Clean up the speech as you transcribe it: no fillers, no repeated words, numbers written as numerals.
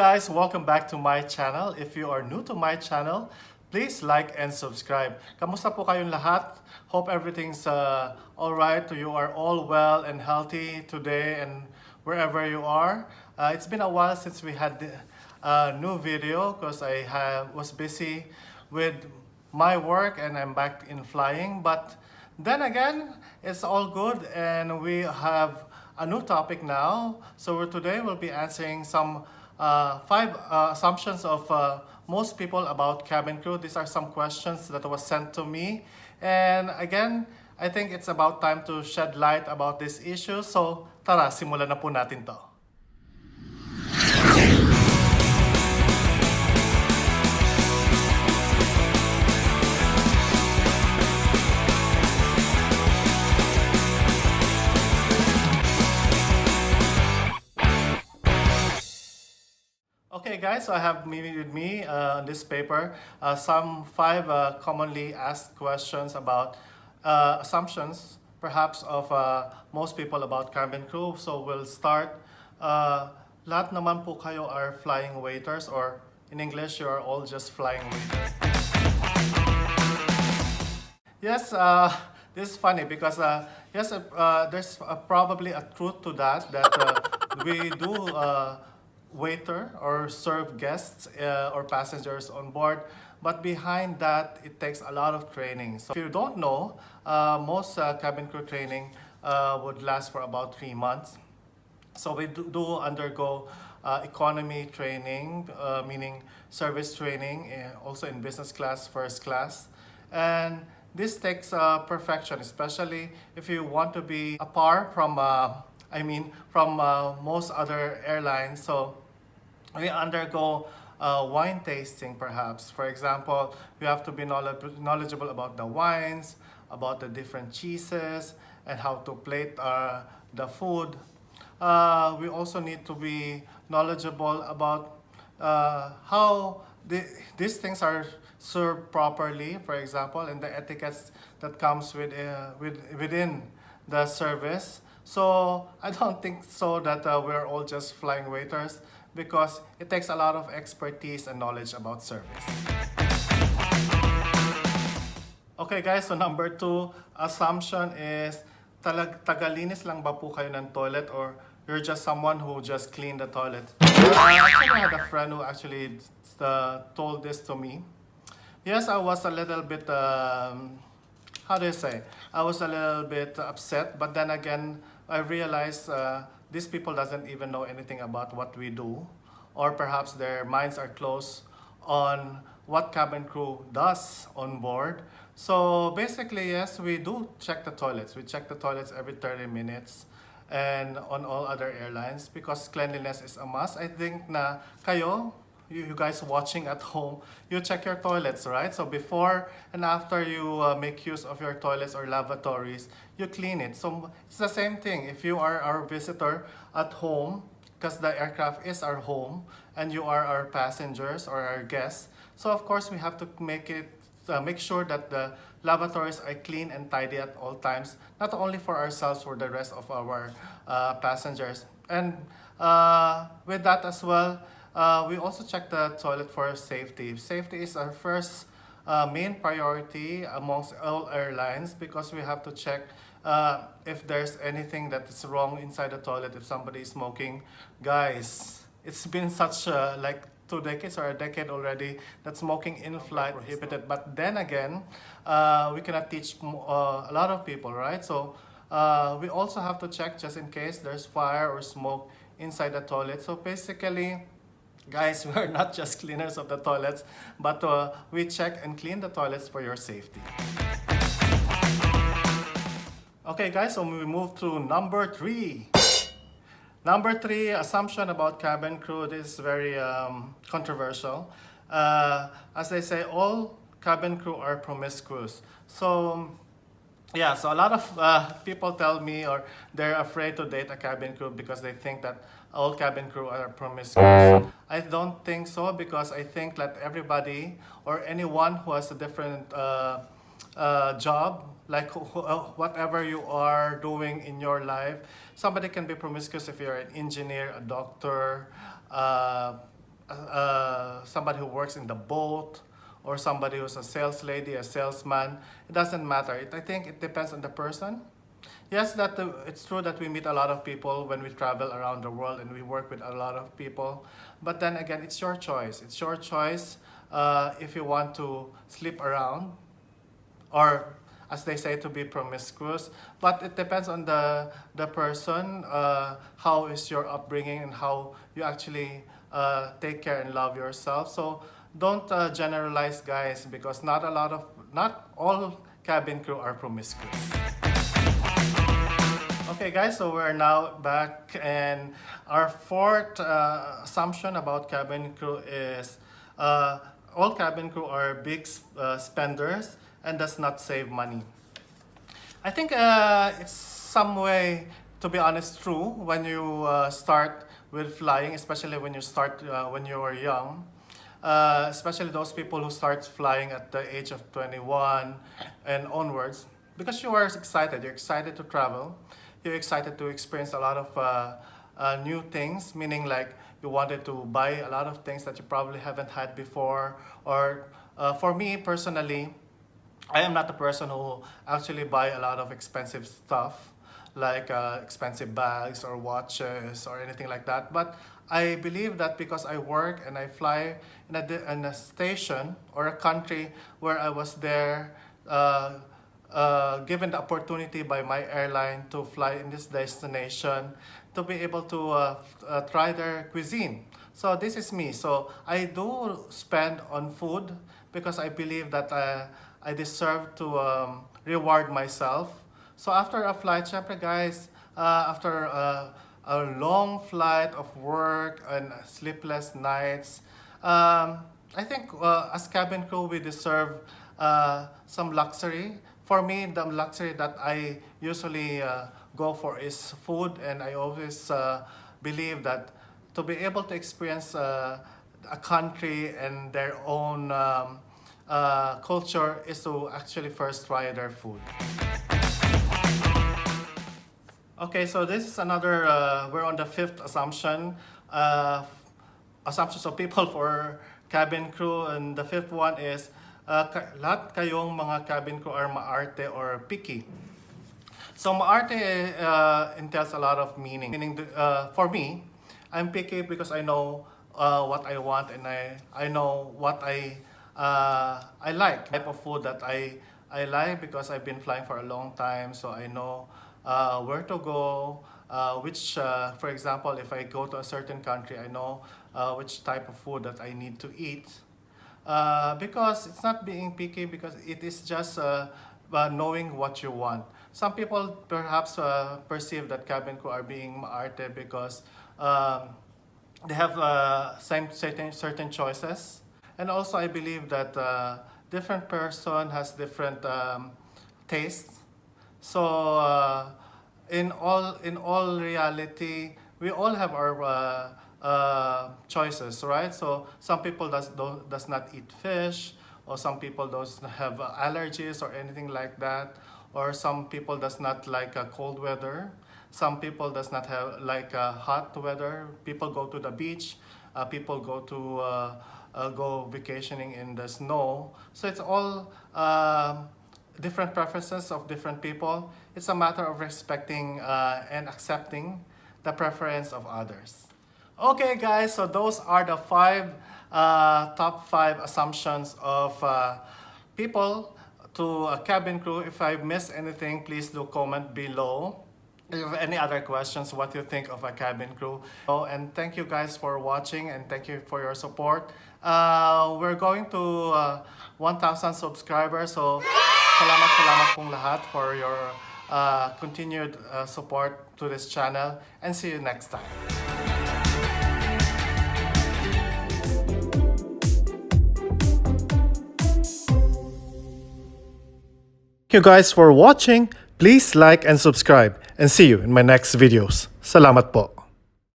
guys, welcome back to my channel. If you are new to my channel, please like and subscribe. Kamusta po kayong lahat? Hope everything's alright. You are all well and healthy today and wherever you are. It's been a while since we had a new video because was busy with my work and I'm back in flying. But then again, it's all good and we have a new topic now. So today we'll be answering some five assumptions of most people about cabin crew. These are some questions that was sent to me. And again, I think it's about time to shed light about this issue. So tara, simulan na po natin to. Okay guys, so I have with me on this paper some five commonly asked questions about assumptions perhaps of most people about cabin crew. So we'll start. Lahat naman po kayo are flying waiters, or in English, you are all just flying waiters. Yes, this is funny because yes, there's probably a truth to that we do waiter or serve guests or passengers on board, but behind that it takes a lot of training. So if you don't know, most cabin crew training would last for about 3 months. So we do undergo economy training, meaning service training, also in business class, first class. And this takes perfection, especially if you want to be a par from from most other airlines. So we undergo wine tasting perhaps. For example, we have to be knowledgeable about the wines, about the different cheeses, and how to plate the food. We also need to be knowledgeable about how these things are served properly, for example, and the etiquettes that comes within the service. So I don't think so that we're all just flying waiters, because it takes a lot of expertise and knowledge about service. Okay guys, so number 2 assumption is tagalinis lang ba po kayo ng toilet, or you're just someone who just clean the toilet? I actually had a friend who actually told this to me. Yes, I was a little bit, how do you say? I was a little bit upset, but then again, I realized these people doesn't even know anything about what we do, or perhaps their minds are closed on what cabin crew does on board. So basically, yes, we do check the toilets. We check the toilets every 30 minutes and on all other airlines, because cleanliness is a must. I think na kayo, you guys watching at home, you check your toilets, right? So before and after you make use of your toilets or lavatories, you clean it. So it's the same thing. If you are our visitor at home, because the aircraft is our home, and you are our passengers or our guests, so of course we have to make sure that the lavatories are clean and tidy at all times, not only for ourselves, for the rest of our passengers. And with that as well, we also check the toilet for safety. Safety is our first main priority amongst all airlines, because we have to check if there's anything that is wrong inside the toilet, if somebody is smoking. Guys, it's been such like 2 decades or a decade already that smoking in flight prohibited. But then again, we cannot teach a lot of people, right? So we also have to check just in case there's fire or smoke inside the toilet. So basically, guys, we are not just cleaners of the toilets, but we check and clean the toilets for your safety. Okay guys, so we move to number 3. Number 3 assumption about cabin crew. This is very controversial. As they say, all cabin crew are promiscuous. So yeah, so a lot of people tell me, or they're afraid to date a cabin crew because they think that all cabin crew are promiscuous. I don't think so, because I think that everybody or anyone who has a different job, like whatever you are doing in your life, somebody can be promiscuous if you're an engineer, a doctor, somebody who works in the boat, or somebody who's a sales lady, a salesman. It doesn't matter. I think it depends on the person. Yes, it's true that we meet a lot of people when we travel around the world and we work with a lot of people. But then again, it's your choice. It's your choice if you want to sleep around, or as they say, to be promiscuous. But it depends on the person, how is your upbringing, and how you actually take care and love yourself. So don't generalize, guys, because not all cabin crew are promiscuous. Okay, guys, so we're now back, and our fourth assumption about cabin crew is all cabin crew are big spenders and does not save money. I think it's some way, to be honest, true when you start with flying, especially when you start when you are young. Especially those people who start flying at the age of 21 and onwards, because you are excited. You're excited to travel. You're excited to experience a lot of new things, meaning like you wanted to buy a lot of things that you probably haven't had before. Or for me personally, I am not the person who actually buy a lot of expensive stuff, like expensive bags or watches or anything like that. But I believe that because I work and I fly in a station or a country where I was there, given the opportunity by my airline to fly in this destination, to be able to try their cuisine. So this is me. So I do spend on food because I believe that I deserve to reward myself. So after a flight, syempre guys, after a long flight of work and sleepless nights, I think as cabin crew we deserve some luxury. For me, the luxury that I usually go for is food, and I always believe that to be able to experience a country and their own culture is to actually first try their food. Okay, so this is another, we're on the fifth assumption. Assumptions of people for cabin crew, and the fifth one is lahat kayong mga cabin crew are maarte or picky. So maarte entails a lot of meaning. Meaning, for me, I'm picky because I know what I want, and I know what I like. Type of food that I like because I've been flying for a long time, so I know where to go, which, for example, if I go to a certain country, I know which type of food that I need to eat. Because it's not being picky, because it is just knowing what you want. Some people perhaps perceive that cabin crew are being maarte because they have certain choices. And also I believe that different person has different tastes. So in all reality, we all have our choices, right? So some people does not eat fish, or some people doesn't have allergies or anything like that, or some people does not like cold weather. Some people does not have like hot weather. People go to the beach. People go to go vacationing in the snow. So it's all different preferences of different people. It's a matter of respecting and accepting the preference of others. Okay, guys, so those are the top five assumptions of people to a cabin crew. If I missed anything, please do comment below. If you have any other questions, what you think of a cabin crew. And thank you guys for watching, and thank you for your support. We're going to 1,000 subscribers, so salamat pong lahat for your continued support to this channel, and see you next time. Thank you guys for watching. Please like and subscribe, and see you in my next videos. Salamat po.